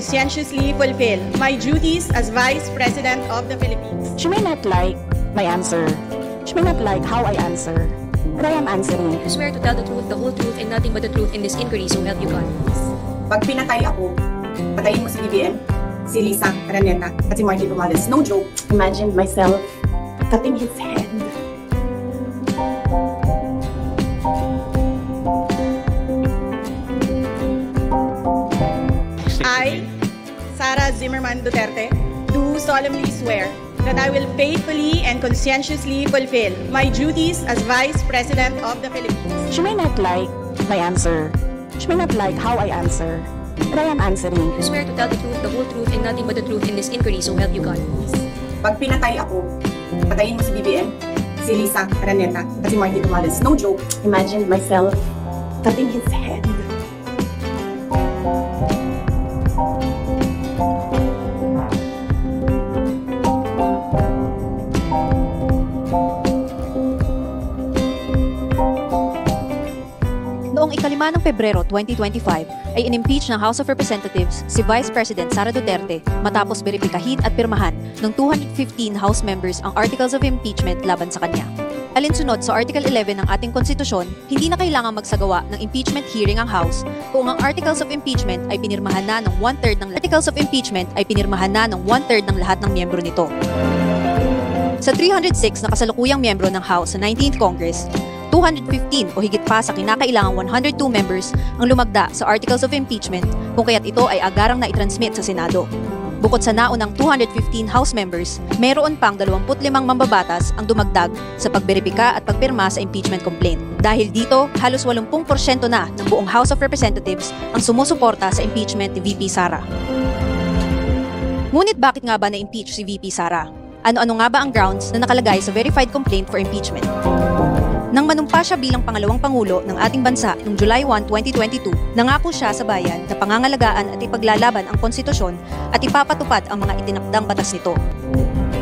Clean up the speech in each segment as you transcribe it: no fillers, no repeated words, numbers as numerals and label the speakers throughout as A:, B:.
A: conscientiously fulfill my duties as Vice President of the Philippines.
B: She may not like my answer. She may not like how I answer. But I am answering.
C: You swear to tell the truth, the whole truth, and nothing but the truth in this inquiry, so help you God.
D: Pag pinatay ako, patayin mo si BBM, si Lisa Araneta, at si Martin Romales. No joke.
B: Imagine myself cutting his head.
A: I, Sara Zimmerman Duterte, do solemnly swear that I will faithfully and conscientiously fulfill my duties as Vice President of the Philippines.
B: She may not like my answer. She may not like how I answer. But I am answering.
C: You swear to tell the truth, the whole truth, and nothing but the truth in this inquiry, so help you God.
D: Pag pinatay ako, patayin mo si BBM, si Lisa Araneta, at si Martin Romales. No joke.
B: Imagine myself cutting his head.
E: Noong ikalima ng Pebrero 2025 ay inimpeach ng House of Representatives si Vice President Sara Duterte matapos beripikahin at pirmahan ng 215 House members ang Articles of Impeachment laban sa kanya. Alinsunod sa Article 11 ng ating konstitusyon, hindi na kailangang magsagawa ng impeachment hearing ang House kung ang Articles of Impeachment ay pinirmahan na ng one-third ng lahat ng miyembro nito. Sa 306 na kasalukuyang miyembro ng House sa 19th Congress, 215 o higit pa sa kinakailangang 102 members ang lumagda sa Articles of Impeachment kung kaya't ito ay agarang na i-transmit sa Senado. Bukod sa naunang 215 House members, meron pang 25 mambabatas ang dumagdag sa pagberipika at pagpirma sa impeachment complaint. Dahil dito, halos 80% na ng buong House of Representatives ang sumusuporta sa impeachment ni VP Sara. Ngunit bakit nga ba na-impeach si VP Sara? Ano-ano nga ba ang grounds na nakalagay sa verified complaint for impeachment? Nang manumpa siya bilang pangalawang pangulo ng ating bansa noong July 1, 2022, nangako siya sa bayan na pangangalagaan at ipaglalaban ang konstitusyon at ipapatupad ang mga itinakdang batas nito.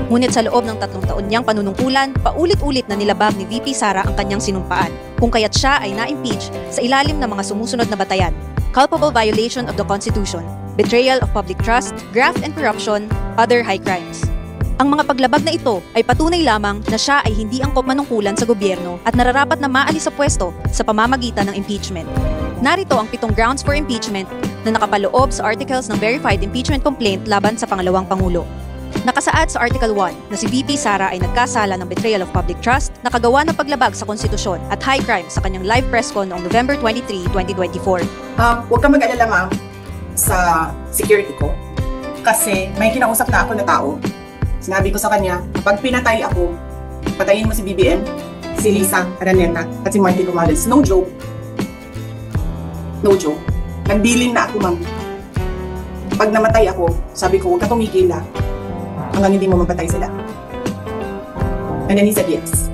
E: Ngunit sa loob ng 3 taon niyang panunungkulan, paulit-ulit na nilabag ni VP Sara ang kanyang sinumpaan, kung kaya't siya ay na-impeach sa ilalim ng mga sumusunod na batayan: culpable violation of the Constitution, betrayal of public trust, graft and corruption, other high crimes. Ang mga paglabag na ito ay patunay lamang na siya ay hindi angkop manungkulan sa gobyerno at nararapat na maalis sa pwesto sa pamamagitan ng impeachment. Narito ang 7 grounds for impeachment na nakapaloob sa articles ng verified impeachment complaint laban sa pangalawang pangulo. Nakasaad sa Article 1 na si VP Sara ay nagkasala ng betrayal of public trust, nakagawa ng paglabag sa konstitusyon at high crime sa kanyang live press con noong November 23, 2024.
D: Huwag kang mag-alala, ma'am, sa security ko. Kasi may kinausap na ako na tao. Sinabi ko sa kanya, pag pinatay ako, patayin mo si BBM, si Lisa Araneta, at si Martin Romales. No joke. No joke. Nagdealing na ako, ma'am. Pag namatay ako, sabi ko, huwag ka tumigil na hanggang hindi mo mapatay sila. And then he said yes.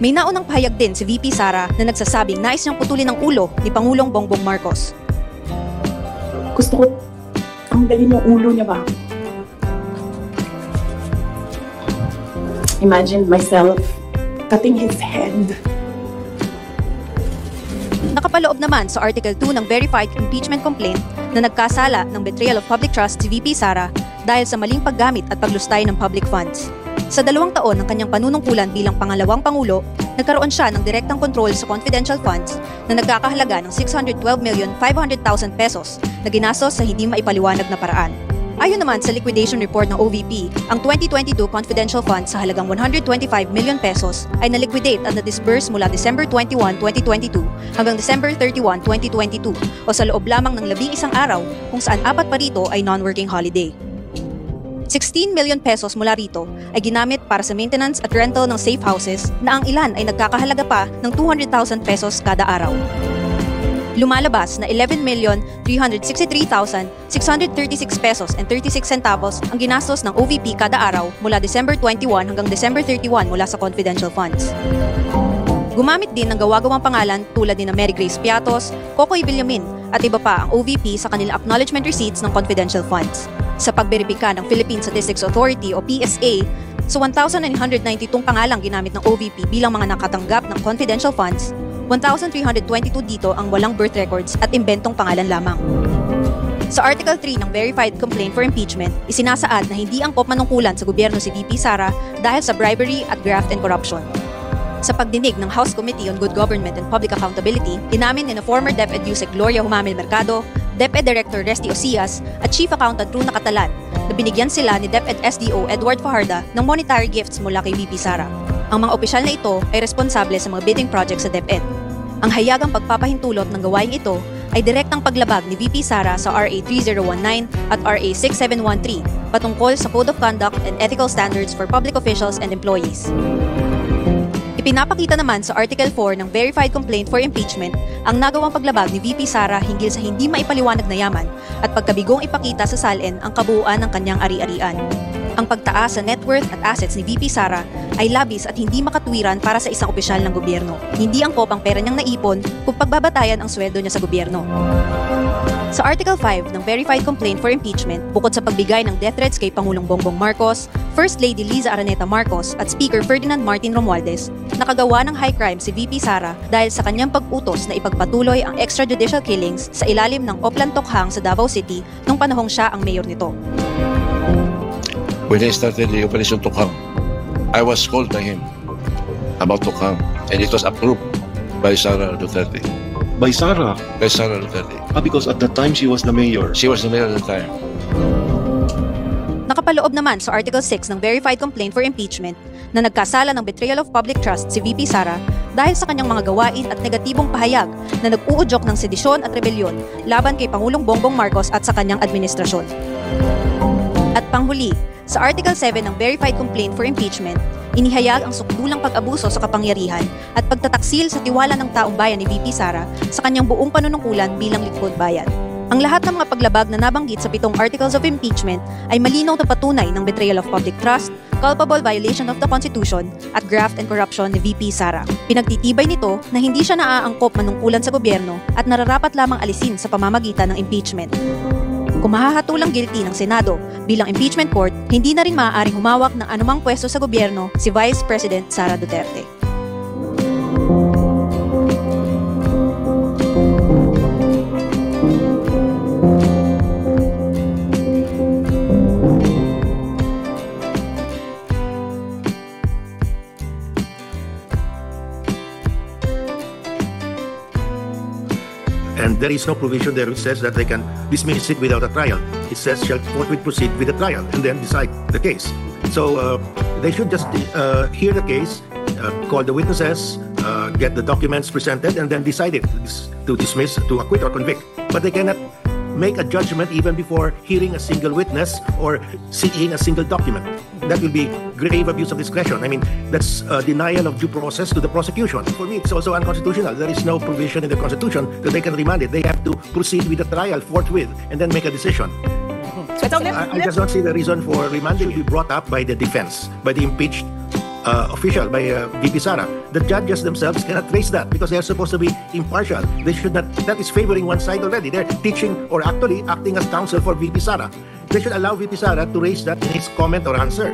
E: May naunang pahayag din si VP Sara na nagsasabing nais niyang putulin ang ulo ni Pangulong Bongbong Marcos.
B: Gusto ko tanggalin yung ulo niya ba? Imagine myself cutting his head.
E: Nakapaloob naman sa Article 2 ng Verified Impeachment Complaint na nagkasala ng betrayal of public trust si VP Sara dahil sa maling paggamit at paglustay ng public funds. Sa 2 taon ng kanyang panunungkulan bilang pangalawang pangulo, nagkaroon siya ng direktang kontrol sa confidential funds na nagkakahalaga ng 612,500,000 pesos na ginastos sa hindi maipaliwanag na paraan. Ayon naman sa liquidation report ng OVP, ang 2022 confidential funds sa halagang 125 million pesos ay na-liquidate at na-disburse mula December 21, 2022 hanggang December 31, 2022 o sa loob lamang ng 11 araw kung saan 4 pa rito ay non-working holiday. 16 million pesos mula rito ay ginamit para sa maintenance at rental ng safe houses na ang ilan ay nagkakahalaga pa ng 200,000 pesos kada araw. Lumalabas na 11,363,636 pesos and 36 centavos ang ginastos ng OVP kada araw mula December 21 hanggang December 31 mula sa confidential funds. Gumamit din ng gawa-gawang pangalan tulad ni na Mary Grace Piatos, Cocoy Villamin at iba pa ang OVP sa kanilang acknowledgement receipts ng confidential funds. Sa pagberipika ng Philippine Statistics Authority o PSA, sa 1,992 pangalang ginamit ng OVP bilang mga nakatanggap ng confidential funds, 1,322 dito ang walang birth records at imbentong pangalan lamang. Sa Article 3 ng Verified Complaint for Impeachment, isinasaad na hindi angkop manungkulan sa gobyerno si VP Sara dahil sa bribery at graft and corruption. Sa pagdinig ng House Committee on Good Government and Public Accountability, inamin ni former DepEd Yusek Gloria Humamil Mercado, DepEd Director Resty Ocias at Chief Accountant Runa Catalan na binigyan sila ni DepEd SDO Edward Fajarda ng monetary gifts mula kay VP Sara. Ang mga opisyal na ito ay responsable sa mga bidding projects sa DepEd. Ang hayagang pagpapahintulot ng gawaing ito ay direktang paglabag ni VP Sara sa RA 3019 at RA 6713 patungkol sa Code of Conduct and Ethical Standards for Public Officials and Employees. Ipinapakita naman sa Article 4 ng Verified Complaint for Impeachment ang nagawang paglabag ni VP Sara hinggil sa hindi maipaliwanag na yaman at pagkabigong ipakita sa SALN ang kabuuan ng kanyang ari-arian. Ang pagtaas sa net worth at assets ni VP Sara ay labis at hindi makatwiran para sa isang opisyal ng gobyerno. Hindi angkop ang pera niyang naipon kung pagbabatayan ang sweldo niya sa gobyerno. Sa Article 5 ng Verified Complaint for Impeachment, bukod sa pagbigay ng death threats kay Pangulong Bongbong Marcos, First Lady Liza Araneta Marcos at Speaker Ferdinand Martin Romualdez, nakagawa ng high crime si VP Sara dahil sa kanyang pag-utos na ipagpatuloy ang extrajudicial killings sa ilalim ng Oplan Tokhang sa Davao City nung panahong siya ang mayor nito.
F: When I started the Operation Tokhang, I was called by him about Tokhang, and it was approved by Sara Duterte.
G: By Sara?
F: By Sara Duterte.
G: Because at that time she was the mayor.
F: She was the mayor at the time.
E: Nakapaloob naman sa Article 6 ng Verified Complaint for Impeachment na nagkasala ng betrayal of public trust si VP Sara dahil sa kanyang mga gawain at negatibong pahayag na nag-uudyok ng sedisyon at rebelyon laban kay Pangulong Bongbong Marcos at sa kanyang administrasyon. At panghuli, sa Article 7 ng Verified Complaint for Impeachment, inihayag ang sukdulang pag-abuso sa kapangyarihan at pagtataksil sa tiwala ng taong bayan ni VP Sara sa kanyang buong panunungkulan bilang lingkod bayan. Ang lahat ng mga paglabag na nabanggit sa 7 Articles of Impeachment ay malinaw na patunay ng betrayal of public trust, culpable violation of the Constitution, at graft and corruption ni VP Sara. Pinagtitibay nito na hindi siya naaangkop manungkulan sa gobyerno at nararapat lamang alisin sa pamamagitan ng impeachment. Kung mahahatulang guilty ng Senado bilang impeachment court, hindi na rin maaaring humawak ng anumang pwesto sa gobyerno si Vice President Sara Duterte.
H: And there is no provision there which says that they can dismiss it without a trial. It says shall forthwith proceed with the trial and then decide the case. So they should just hear the case, call the witnesses, get the documents presented, and then decide it to dismiss, to acquit or convict. But they cannot make a judgment even before hearing a single witness or seeing a single document. That will be grave abuse of discretion. I mean, that's a denial of due process to the prosecution. For me, it's also unconstitutional. There is no provision in the Constitution that they can remand it. They have to proceed with the trial forthwith and then make a decision. I just don't see the reason for remanding to be brought up by the defense, by the impeached official, by VP Sara. The judges themselves cannot raise that because they are supposed to be impartial. They should not. That is favoring one side already. They're teaching or actually acting as counsel for VP Sara. They should allow VP Sara to raise that in his comment or answer.